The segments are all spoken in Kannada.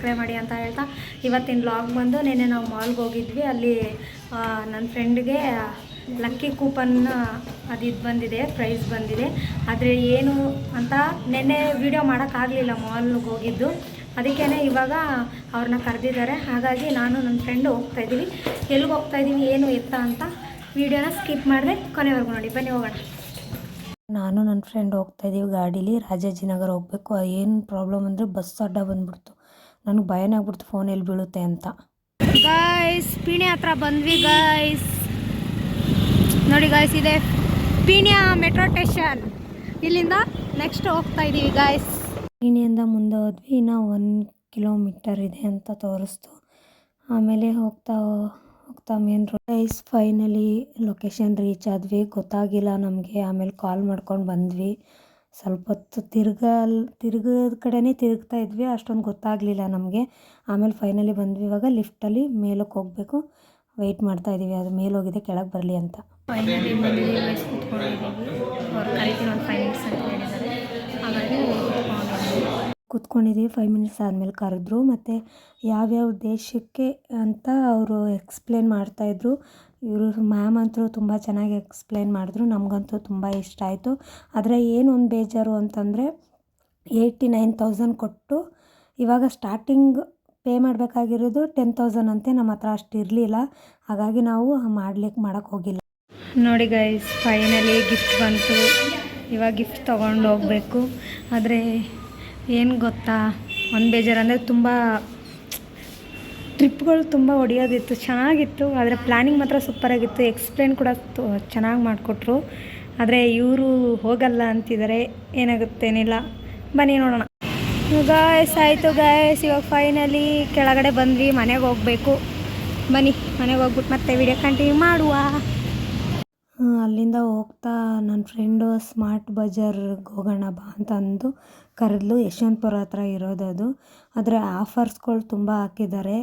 ಸಬ್ಸ್ಕ್ರೈಬ್ ಮಾಡಿ ಅಂತ ಹೇಳ್ತಾ ಇವತ್ತಿನ ವ್ಲಾಗ್ ಬಂದು ನೆನ್ನೆ ನಾವು ಮಾಲ್ಗೆ ಹೋಗಿದ್ವಿ. ಅಲ್ಲಿ ನನ್ನ ಫ್ರೆಂಡ್ಗೆ ಲಕ್ಕಿ ಕೂಪನ್ ಅದು ಬಂದಿದೆ, ಪ್ರೈಸ್ ಬಂದಿದೆ. ಆದರೆ ಏನು ಅಂತ ನೆನ್ನೆ ವೀಡಿಯೋ ಮಾಡೋಕ್ಕಾಗಲಿಲ್ಲ ಮಾಲ್ಗೆ ಹೋಗಿದ್ದು. ಅದಕ್ಕೇ ಇವಾಗ ಅವ್ರನ್ನ ಕರೆದಿದ್ದಾರೆ. ಹಾಗಾಗಿ ನಾನು ನನ್ನ ಫ್ರೆಂಡು ಹೋಗ್ತಾಯಿದ್ದೀವಿ. ಎಲ್ಲಿಗೆ ಹೋಗ್ತಾಯಿದ್ದೀವಿ ಏನು ಎತ್ತ ಅಂತ ವೀಡಿಯೋನ ಸ್ಕಿಪ್ ಮಾಡಿದೆ, ಕೊನೆವರೆಗೂ ನೋಡಿ. ಬನ್ನಿ ಹೋಗೋಣ. ನಾನು ನನ್ನ ಫ್ರೆಂಡ್ ಹೋಗ್ತಾಯಿದ್ದೀವಿ ಗಾಡೀಲಿ. ರಾಜಾಜಿನಗರ ಹೋಗಬೇಕು. ಏನು ಪ್ರಾಬ್ಲಮ್ ಅಂದರೆ ಬಸ್ ಅಡ್ಡ ಬಂದುಬಿಡ್ತು. ನನಗೆ ಭಯನೇ ಆಗ್ಬಿಡ್ತು ಫೋನ್ ಎಲ್ಲಿ ಬೀಳುತ್ತೆ ಅಂತ. ಗಾಯ್ಸ್ ಪೀಣ್ಯ ಹತ್ರ ಬಂದ್ವಿ ಗಾಯ್ಸ್. ನೋಡಿ ಗಾಯ್ಸ್, ಇದೆ ಪೀಣ್ಯ ಮೆಟ್ರೋ ಸ್ಟೇಷನ್. ಇಲ್ಲಿಂದ ನೆಕ್ಸ್ಟ್ ಹೋಗ್ತಾಯಿದ್ದೀವಿ ಗಾಯ್ಸ್. ಪೀಣ್ಯದಿಂದ ಮುಂದೆ ಹೋದ್ವಿ. ಇನ್ನೂ 1 ಕಿಲೋಮೀಟರ್ ಇದೆ ಅಂತ ತೋರಿಸ್ತು. ಆಮೇಲೆ ಹೋಗ್ತಾ main road guys. Finally location reach ಆದ್ವಿ. ಗೊತ್ತಾಗಿಲ್ಲ ನಮಗೆ. ಆಮೇಲೆ ಕಾಲ್ ಮಾಡ್ಕೊಂಡು ಬಂದ್ವಿ. ಸ್ವಲ್ಪ ಹೊತ್ತು ತಿರ್ಗದ ಕಡೆನೇ ತಿರುಗ್ತಾ ಇದ್ವಿ, ಅಷ್ಟೊಂದು ಗೊತ್ತಾಗಲಿಲ್ಲ ನಮಗೆ. ಆಮೇಲೆ ಫೈನಲಿ ಬಂದ್ವಿ. ಇವಾಗ ಲಿಫ್ಟಲ್ಲಿ ಮೇಲಕ್ಕೆ ಹೋಗಬೇಕು. ವೆಯ್ಟ್ ಮಾಡ್ತಾ ಇದ್ದೀವಿ, ಅದು ಮೇಲೆ ಹೋಗಿದೆ ಕೆಳಗೆ ಬರಲಿ ಅಂತ. ಫೈನಲಿ ಬಂದ್ವಿ. ಕೂತ್ಕೊಂಡಿದ್ದೀವಿ. ಅವ್ರು ಕರೀತೀನಿ ಒಂದು 5 ಮಿನಿಟ್ಸ್ ಅಂತ ಹೇಳಿದ್ದಾರೆ. ಹಾಗಾಗಿ ಕೂತ್ಕೊಂಡಿದ್ದೀವಿ. 5 ಮಿನಿಟ್ಸ್ ಆದಮೇಲೆ ಕರೆದ್ರು. ಮತ್ತು ಯಾವ್ಯಾವ ದೇಶಕ್ಕೆ ಅಂತ ಅವರು ಎಕ್ಸ್ಪ್ಲೇನ್ ಮಾಡ್ತಾಯಿದ್ರು. ಇವರು ಮ್ಯಾಮ್ ಅಂತೂ ತುಂಬ ಚೆನ್ನಾಗಿ ಎಕ್ಸ್ಪ್ಲೇನ್ ಮಾಡಿದ್ರು. ನಮಗಂತೂ ತುಂಬ ಇಷ್ಟ ಆಯಿತು. ಆದರೆ ಏನೊಂದು ಬೇಜಾರು ಅಂತಂದರೆ 89,000 ಕೊಟ್ಟು ಇವಾಗ ಸ್ಟಾರ್ಟಿಂಗ್ ಪೇ ಮಾಡಬೇಕಾಗಿರೋದು 10,000 ಅಂತೆ. ನಮ್ಮ ಹತ್ರ ಅಷ್ಟು ಇರಲಿಲ್ಲ. ಹಾಗಾಗಿ ನಾವು ಮಾಡೋಕ್ಕೆ ಹೋಗಿಲ್ಲ. ನೋಡಿ ಗೈಸ್, ಫೈನಲಿ ಗಿಫ್ಟ್ ಬಂತು. ಇವಾಗ ಗಿಫ್ಟ್ ತೊಗೊಂಡು ಹೋಗಬೇಕು. ಆದರೆ ಏನು ಗೊತ್ತಾ, ಒಂದು ಬೇಜಾರು ಅಂದರೆ ತುಂಬ ಟ್ರಿಪ್ಗಳು ತುಂಬ ಹೊಡೆಯೋದಿತ್ತು, ಚೆನ್ನಾಗಿತ್ತು. ಆದರೆ ಪ್ಲ್ಯಾನಿಂಗ್ ಮಾತ್ರ ಸೂಪರಾಗಿತ್ತು. ಎಕ್ಸ್ಪ್ಲೇನ್ ಕೂಡ ಚೆನ್ನಾಗಿ ಮಾಡಿಕೊಟ್ರು. ಆದರೆ ಇವರು ಹೋಗಲ್ಲ ಅಂತಿದ್ದಾರೆ. ಏನಾಗುತ್ತೇನಿಲ್ಲ, ಬನ್ನಿ ನೋಡೋಣ. ಗಾಯ್ಸ್ ಆಯಿತು ಗಾಯ್ಸ್, ಇವಾಗ ಫೈನಲಿ ಕೆಳಗಡೆ ಬಂದ್ವಿ. ಮನೆಗೆ ಹೋಗಬೇಕು. ಬನ್ನಿ ಮನೆಗೆ ಹೋಗ್ಬಿಟ್ಟು ಮತ್ತೆ ವಿಡಿಯೋ ಕಂಟಿನ್ಯೂ ಮಾಡುವ. ಅಲ್ಲಿಂದ ಹೋಗ್ತಾ ನನ್ನ ಫ್ರೆಂಡು ಸ್ಮಾರ್ಟ್ ಬಜಾರ್ಗೆ ಹೋಗೋಣ ಬಾ ಅಂತ ಅಂದು ಕರೆದ್ಲು. ಯಶವಂತಪುರ ಹತ್ರ ಇರೋದದು. ಆದರೆ ಆಫರ್ಸ್ಗಳು ತುಂಬ ಹಾಕಿದ್ದಾರೆ.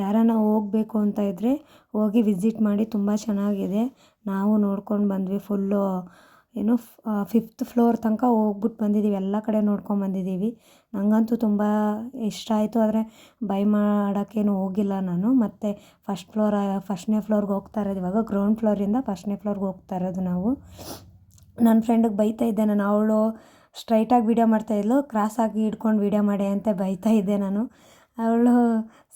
ಯಾರನ್ನ ಹೋಗಬೇಕು ಅಂತ ಇದ್ದರೆ ಹೋಗಿ ವಿಸಿಟ್ ಮಾಡಿ, ತುಂಬ ಚೆನ್ನಾಗಿದೆ. ನಾವು ನೋಡ್ಕೊಂಡು ಬಂದ್ವಿ. ಫುಲ್ಲು ಏನು 5th ಫ್ಲೋರ್ ತನಕ ಹೋಗ್ಬಿಟ್ಟು ಬಂದಿದ್ದೀವಿ. ಎಲ್ಲ ಕಡೆ ನೋಡ್ಕೊಂಡು ಬಂದಿದ್ದೀವಿ. ನನಗಂತೂ ತುಂಬ ಇಷ್ಟ ಆಯಿತು. ಆದರೆ ಬೈ ಮಾಡೋಕ್ಕೇನು ಹೋಗಿಲ್ಲ ನಾನು. ಮತ್ತು ಫಸ್ಟ್ನೇ ಫ್ಲೋರ್ಗೆ ಹೋಗ್ತಾ ಇರೋದು. ಇವಾಗ ಗ್ರೌಂಡ್ ಫ್ಲೋರಿಂದ 1ನೇ ಫ್ಲೋರ್ಗೆ ಹೋಗ್ತಾ ಇರೋದು ನಾವು. ನನ್ನ ಫ್ರೆಂಡಿಗೆ ಬೈತಾ ಇದ್ದೆ ನಾನು. ಅವಳು ಸ್ಟ್ರೈಟಾಗಿ ವೀಡಿಯೋ ಮಾಡ್ತಾಯಿದ್ಲು, ಕ್ರಾಸಾಗಿ ಹಿಡ್ಕೊಂಡು ವೀಡಿಯೋ ಮಾಡಿ ಅಂತ ಬೈತಾ ಇದ್ದೆ ನಾನು. ಅವಳು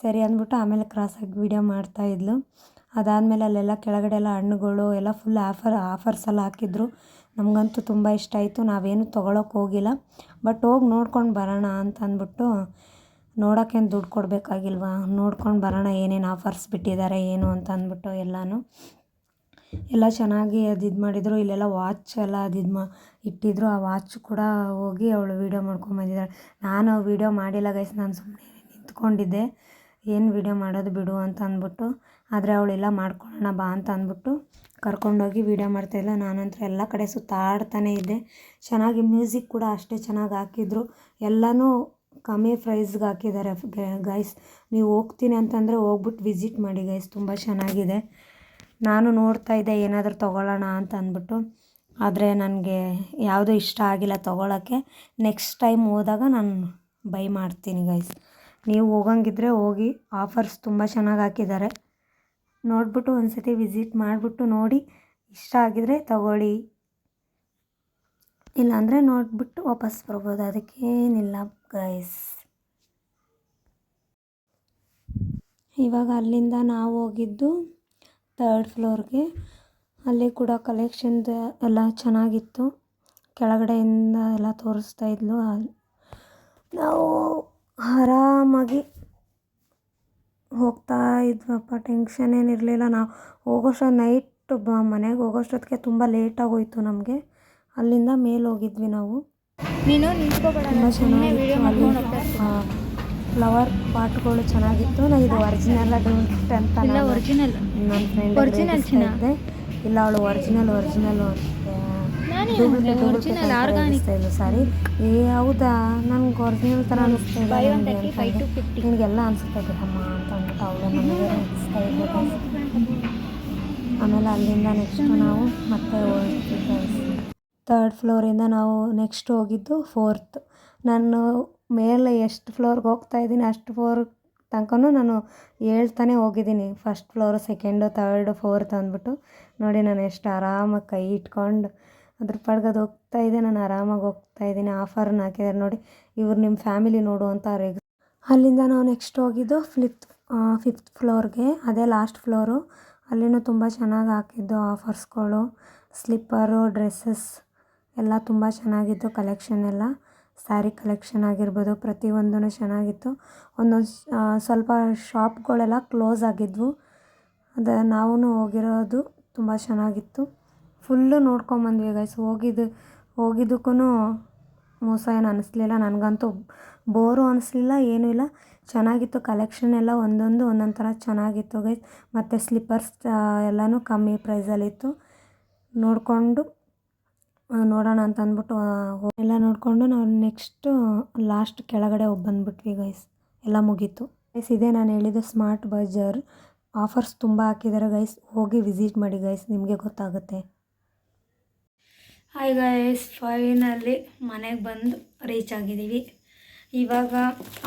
ಸರಿ ಅಂದ್ಬಿಟ್ಟು ಆಮೇಲೆ ಕ್ರಾಸಾಗಿ ವೀಡಿಯೋ ಮಾಡ್ತಾಯಿದ್ಲು. ಅದಾದಮೇಲೆ ಅಲ್ಲೆಲ್ಲ ಕೆಳಗಡೆ ಎಲ್ಲ ಹಣ್ಣುಗಳು ಎಲ್ಲ ಫುಲ್ ಆಫರ್ಸ್ ಎಲ್ಲ ಹಾಕಿದ್ರು. ನಮಗಂತೂ ತುಂಬ ಇಷ್ಟ ಆಯಿತು. ನಾವೇನು ತೊಗೊಳಕ್ಕೆ ಹೋಗಿಲ್ಲ, ಬಟ್ ಹೋಗಿ ನೋಡ್ಕೊಂಡು ಬರೋಣ ಅಂತ ಅಂದ್ಬಿಟ್ಟು. ನೋಡೋಕ್ಕೇನು ದುಡ್ಡು ಕೊಡಬೇಕಾಗಿಲ್ವಾ, ನೋಡ್ಕೊಂಡು ಬರೋಣ ಏನೇನು ಆಫರ್ಸ್ ಬಿಟ್ಟಿದ್ದಾರೆ ಏನು ಅಂತ ಅಂದ್ಬಿಟ್ಟು. ಎಲ್ಲ ಚೆನ್ನಾಗಿ ಅದು ಇದು ಮಾಡಿದರು. ಇಲ್ಲೆಲ್ಲ ವಾಚ್ ಎಲ್ಲ ಇಟ್ಟಿದ್ರು. ಆ ವಾಚ್ ಕೂಡ ಹೋಗಿ ಅವಳು ವೀಡಿಯೋ ಮಾಡ್ಕೊಂಬಂದಿದ್ದಾಳೆ. ನಾನು ವೀಡಿಯೋ ಮಾಡಿಲ್ಲ ಗೈಸ್, ನಾನು ಸುಮ್ಮನೆ ನಿಂತ್ಕೊಂಡಿದ್ದೆ. ಏನು ವೀಡಿಯೋ ಮಾಡೋದು ಬಿಡು ಅಂತ ಅಂದ್ಬಿಟ್ಟು. ಆದರೆ ಅವಳೆಲ್ಲ ಮಾಡ್ಕೊಳ್ಳೋಣ ಬಾ ಅಂತ ಅಂದ್ಬಿಟ್ಟು ಕರ್ಕೊಂಡೋಗಿ ವೀಡಿಯೋ ಮಾಡ್ತಾಯಿಲ್ಲ. ನಾನಂತೂ ಎಲ್ಲ ಕಡೆ ಸುತ್ತಾಡ್ತಾನೆ ಇದ್ದೆ. ಚೆನ್ನಾಗಿ ಮ್ಯೂಸಿಕ್ ಕೂಡ ಅಷ್ಟೇ ಚೆನ್ನಾಗಿ ಹಾಕಿದ್ರು. ಎಲ್ಲನೂ ಕಮ್ಮಿ ಪ್ರೈಸ್ಗೆ ಹಾಕಿದ್ದಾರೆ ಗೈಸ್. ನೀವು ಹೋಗ್ತೀನಿ ಅಂತಂದರೆ ಹೋಗ್ಬಿಟ್ಟು ವಿಸಿಟ್ ಮಾಡಿ ಗೈಸ್, ತುಂಬ ಚೆನ್ನಾಗಿದೆ. ನಾನು ನೋಡ್ತಾ ಇದ್ದೆ ಏನಾದರೂ ತೊಗೊಳ್ಳೋಣ ಅಂತ ಅಂದ್ಬಿಟ್ಟು. ಆದರೆ ನನಗೆ ಯಾವುದೂ ಇಷ್ಟ ಆಗಿಲ್ಲ ತೊಗೊಳಕ್ಕೆ. ನೆಕ್ಸ್ಟ್ ಟೈಮ್ ಹೋದಾಗ ನಾನು ಬೈ ಮಾಡ್ತೀನಿ ಗೈಸ್. ನೀವು ಹೋಗಂಗಿದ್ರೆ ಹೋಗಿ, ಆಫರ್ಸ್ ತುಂಬ ಚೆನ್ನಾಗಿ ಹಾಕಿದ್ದಾರೆ. ನೋಡಿಬಿಟ್ಟು ಒಂದು ಸತಿ ವಿಸಿಟ್ ಮಾಡಿಬಿಟ್ಟು ನೋಡಿ, ಇಷ್ಟ ಆಗಿದರೆ ತಗೊಳ್ಳಿ, ಇಲ್ಲಾಂದರೆ ನೋಡಿಬಿಟ್ಟು ವಾಪಸ್ ಬರ್ಬೋದು. ಅದಕ್ಕೇನಿಲ್ಲ ಗೈಸ್. ಇವಾಗ ಅಲ್ಲಿಂದ ನಾವು ಹೋಗಿದ್ದು 3rd ಫ್ಲೋರ್ಗೆ. ಅಲ್ಲಿ ಕೂಡ ಕಲೆಕ್ಷನ್ದು ಎಲ್ಲ ಚೆನ್ನಾಗಿತ್ತು. ಕೆಳಗಡೆಯಿಂದ ಎಲ್ಲ ತೋರಿಸ್ತಾ ಇದ್ಲು. ನಾವು ಆರಾಮಾಗಿ ಹೋಗ್ತಾ ಇದ್ವಪ್ಪ, ಟೆನ್ಷನ್ ಏನಿರಲಿಲ್ಲ. ನಾವು ನೈಟ್ ಮನೆಗೆ ಹೋಗೋಷ್ಟೊತ್ತಿಗೆ ತುಂಬ ಲೇಟಾಗೋಯಿತು ನಮಗೆ. ಅಲ್ಲಿಂದ ಮೇಲೆ ಹೋಗಿದ್ವಿ ನಾವು. ತುಂಬ ಚೆನ್ನಾಗಿತ್ತು. ಫ್ಲವರ್ ಪಾಟ್ಗಳು ಚೆನ್ನಾಗಿತ್ತು. ಇದು ಒರಿಜಿನಲ್ ಗಿಫ್ಟ್ ಅಂತ ನನ್ನ ಫ್ರೆಂಡ್ ಇದ್ದೆ. ಇಲ್ಲ, ಅವಳು ಒರಿಜಿನಲ್ ಇಲ್ಲ ಸಾರಿ. ಹೌದಾ, ನನಗೆ ಒರಿಜಿನಲ್ ಥರ ಅನಿಸ್ತಾ ಇದೆ. ನಿನಗೆಲ್ಲ ಅನಿಸ್ತಾ ಬಿಡಮ್ಮ ಅಂತ ಅಂದ್ಬಿಟ್ಟು ಅವಳು ನಮಗೆ ಅನಿಸ್ತಾ ಇದ್ದೆ. ಆಮೇಲೆ ಅಲ್ಲಿಂದ ನೆಕ್ಸ್ಟ್ ನಾವು ಮತ್ತೆ ಹೋಗ್ತಿದ್ವಿ. 3rd ಫ್ಲೋರಿಂದ ನಾವು ನೆಕ್ಸ್ಟ್ ಹೋಗಿದ್ದು 4th. ನಾನು ಮೇಲೆ ಎಷ್ಟು ಫ್ಲೋರ್ಗೆ ಹೋಗ್ತಾಯಿದ್ದೀನಿ ಅಷ್ಟು ಫ್ಲೋರ್ ತನಕನೂ ನಾನು ಹೇಳ್ತಾನೆ ಹೋಗಿದ್ದೀನಿ. First floor, second, third, fourth ಅಂದ್ಬಿಟ್ಟು. ನೋಡಿ ನಾನು ಎಷ್ಟು ಆರಾಮಾಗಿ ಕೈ ಇಟ್ಕೊಂಡು ಅದ್ರ ಪಾಡ್ಗೆ ಅದು ಹೋಗ್ತಾಯಿದೆ. ನಾನು ಆರಾಮಾಗಿ ಹೋಗ್ತಾಯಿದ್ದೀನಿ. ಆಫರ್ನ ಹಾಕಿದ್ದಾರೆ ನೋಡಿ. ಇವ್ರು ನಿಮ್ಮ ಫ್ಯಾಮಿಲಿ ನೋಡು ಅಂತ ಅಲ್ಲಿಂದ ನಾವು ನೆಕ್ಸ್ಟ್ ಹೋಗಿದ್ದು ಫಿಫ್ತ್ ಫ್ಲೋರ್ಗೆ. ಅದೇ ಲಾಸ್ಟ್ ಫ್ಲೋರು. ಅಲ್ಲಿನೂ ತುಂಬ ಚೆನ್ನಾಗಿ ಹಾಕಿದ್ದು ಆಫರ್ಸ್ಗಳು, ಸ್ಲಿಪ್ಪರು, ಡ್ರೆಸ್ಸಸ್ ಎಲ್ಲ ತುಂಬ ಚೆನ್ನಾಗಿತ್ತು. ಕಲೆಕ್ಷನ್ ಎಲ್ಲ ಸ್ಯಾರಿ ಕಲೆಕ್ಷನ್ ಆಗಿರ್ಬೋದು, ಪ್ರತಿಯೊಂದೂ ಚೆನ್ನಾಗಿತ್ತು. ಒಂದೊಂದು ಸ್ವಲ್ಪ ಶಾಪ್ಗಳೆಲ್ಲ ಕ್ಲೋಸ್ ಆಗಿದ್ವು. ನಾವು ಹೋಗಿರೋದು ತುಂಬ ಚೆನ್ನಾಗಿತ್ತು. Full ನೋಡ್ಕೊಂಬಂದ್ವಿ guys. ಹೋಗಿದ್ದಕ್ಕೂ ಮೋಸ ಏನು ಅನ್ನಿಸ್ಲಿಲ್ಲ ನನಗಂತೂ. ಬೋರು ಅನ್ನಿಸ್ಲಿಲ್ಲ, ಏನೂ ಇಲ್ಲ, ಚೆನ್ನಾಗಿತ್ತು. ಕಲೆಕ್ಷನ್ ಎಲ್ಲ ಒಂದೊಂದು ಥರ ಚೆನ್ನಾಗಿತ್ತು ಗೈಸ್. ಮತ್ತು ಸ್ಲಿಪ್ಪರ್ಸ್ ಎಲ್ಲನೂ ಕಮ್ಮಿ ಪ್ರೈಸಲ್ಲಿತ್ತು. ನೋಡೋಣ ಅಂತ ಅಂದ್ಬಿಟ್ಟು ಎಲ್ಲ ನೋಡಿಕೊಂಡು ನಾವು ನೆಕ್ಸ್ಟು ಲಾಸ್ಟ್ ಕೆಳಗಡೆ ಹೋಗಿ ಬಂದುಬಿಟ್ವಿ ಗೈಸ್. ಎಲ್ಲ ಮುಗೀತು ಗೈಸ್. ಇದೇ ನಾನು ಹೇಳಿದ್ದು ಸ್ಮಾರ್ಟ್ ಬಜಾರ್. ಆಫರ್ಸ್ ತುಂಬ ಹಾಕಿದ್ದಾರೆ ಗೈಸ್. ಹೋಗಿ ವಿಸಿಟ್ ಮಾಡಿ ಗೈಸ್, ನಿಮಗೆ ಗೊತ್ತಾಗುತ್ತೆ. ಹಾಯ್ ಗೈಸ್, ಫೈನಲಿ ಮನೆಗೆ ಬಂದು ರೀಚ್ ಆಗಿದ್ದೀವಿ. ಇವಾಗ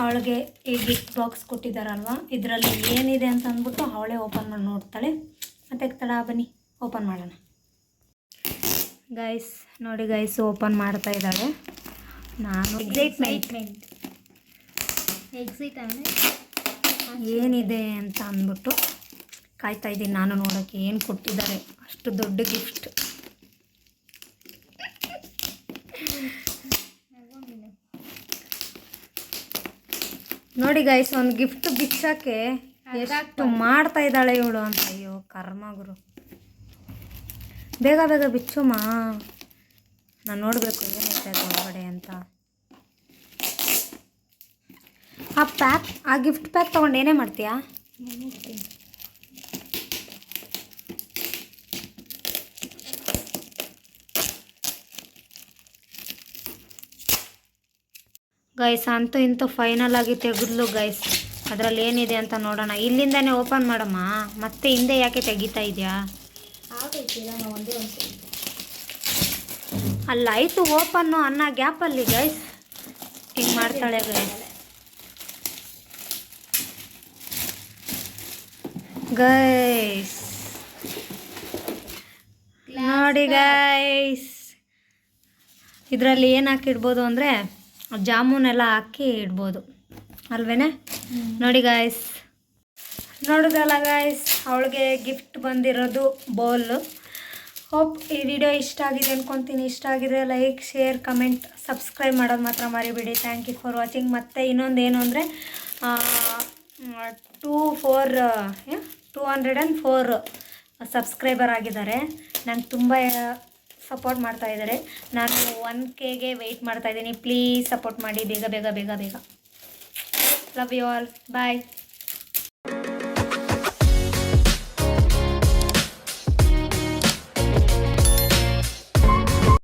ಅವಳಿಗೆ ಈ ಗಿಫ್ಟ್ ಬಾಕ್ಸ್ ಕೊಟ್ಟಿದ್ದಾರಲ್ವ, ಇದರಲ್ಲಿ ಏನಿದೆ ಅಂತ ಅಂದ್ಬಿಟ್ಟು ಅವಳೇ ಓಪನ್ ಮಾಡಿ ನೋಡ್ತಾಳೆ. ಮತ್ತೆ ತಡ ಬನ್ನಿ ಓಪನ್ ಮಾಡೋಣ. ಗೈಸ್ ನೋಡಿ ಗೈಸ್, ಓಪನ್ ಮಾಡ್ತಾ ಇದ್ದಾಳೆ. ನಾನು ಏನಿದೆ ಅಂತ ಅಂದ್ಬಿಟ್ಟು ಕಾಯ್ತಾ ಇದ್ದೀನಿ ನಾನು ನೋಡೋಕ್ಕೆ. ಏನು ಕೊಟ್ಟಿದ್ದಾರೆ, ಅಷ್ಟು ದೊಡ್ಡ ಗಿಫ್ಟ್. ನೋಡಿ ಗೈಸ್, ಒಂದು ಗಿಫ್ಟ್ ಬಿಚ್ಚೋಕ್ಕೆ ಎಷ್ಟು ಮಾಡ್ತಾ ಇದ್ದಾಳೆ ಇವಳು ಅಂತ. ಅಯ್ಯೋ ಕರ್ಮಗುರು, ಬೇಗ ಬೇಗ ಬಿಚ್ಚುಮ್ಮ, ನಾನು ನೋಡಬೇಕು ಏನೈತೆ ಒಳಗಡೆ ಅಂತ. ಆ ಗಿಫ್ಟ್ ಪ್ಯಾಕ್ ತೊಗೊಂಡು ಏನೇ ಮಾಡ್ತೀಯಾ? ಗೈಸ್ ಅಂತೂ ಇಂತೂ ಫೈನಲ್ ಆಗಿ ತೆಗೆದ್ಲು ಗೈಸ್. ಅದರಲ್ಲಿ ಏನಿದೆ ಅಂತ ನೋಡೋಣ. ಇಲ್ಲಿಂದನೇ ಓಪನ್ ಮಾಡಮ್ಮ, ಮತ್ತೆ ಹಿಂದೆ ಯಾಕೆ ತೆಗಿತಾ ಇದೆಯಾ? ಅಲ್ಲಾಯಿತು ಓಪನ್ನು ಅನ್ನೋ ಗ್ಯಾಪಲ್ಲಿ ಗೈಸ್ ಹಿಂಗೆ ಮಾಡ್ತಾಳೆ ಗೈಸ್. ಗೈಸ್ ನೋಡಿ ಗೈಸ್, ಇದರಲ್ಲಿ ಏನು ಹಾಕಿಡ್ಬೋದು ಅಂದರೆ ಜಾಮೂನೆಲ್ಲ ಹಾಕಿ ಇಡ್ಬೋದು ಅಲ್ವೇನೆ. ನೋಡಿ ಗಾಯ್ಸ್, ನೋಡೋದಲ್ಲ ಗಾಯ್ಸ್, ಅವಳಿಗೆ ಗಿಫ್ಟ್ ಬಂದಿರೋದು ಬೌಲು. ಹೋಪ್ ಈ ವಿಡಿಯೋ ಇಷ್ಟ ಆಗಿದೆ ಅಂದ್ಕೊತೀನಿ. ಇಷ್ಟ ಆಗಿದ್ರೆ ಲೈಕ್, ಶೇರ್, ಕಮೆಂಟ್, ಸಬ್ಸ್ಕ್ರೈಬ್ ಮಾಡೋದು ಮಾತ್ರ ಮರಿಬೇಡಿ. Thank you for watching. ಮತ್ತು ಇನ್ನೊಂದು ಏನು ಅಂದರೆ 204 ಸಬ್ಸ್ಕ್ರೈಬರ್ ಆಗಿದ್ದಾರೆ. ನಂಗೆ ತುಂಬ ಸಪೋರ್ಟ್ ಮಾಡ್ತಾ ಇದ್ದಾರೆ. ನಾನು 1Kಗೆ ವೆಯ್ಟ್ ಮಾಡ್ತಾ ಇದ್ದೀನಿ. ಪ್ಲೀಸ್ ಸಪೋರ್ಟ್ ಮಾಡಿ ಬೇಗ ಬೇಗ ಬೇಗ ಬೇಗ. Love you all, bye.